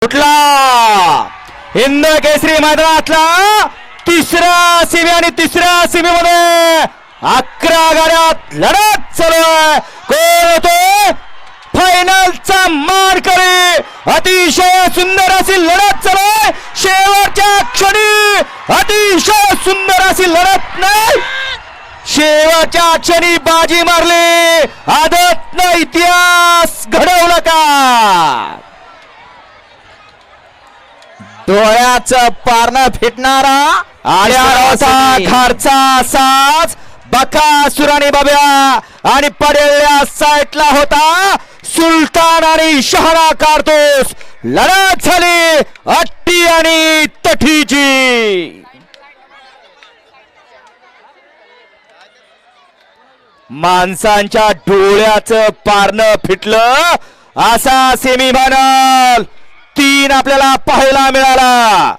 कुठला हिंद केसरी मैदानातला तिसरा सेमी आणि तिसऱ्या सेमीमध्ये 11 गाड्यात लढत चालू आहे. कोण होते फायनलचा मानकरी. अतिशय सुंदर अशी लढत चालू आहे. शेवटच्या क्षणी अतिशय सुंदर अशी लढत नाही, शेवटच्या क्षणी बाजी मारली. आदतनं इतिहास घडवला का. डोळ्याचं पारणं फिटणारा आल्याचा खारचा साज बकासुराने बाब्या आणि पडलेल्या साईटला होता सुलतान आणि शहाणा कारतूस. लढत झाली अट्टी आणि तठीची. माणसांच्या डोळ्याचं पारणं फिटलं असा सेमीफायनल 3 आपल्याला पाहायला मिळाला.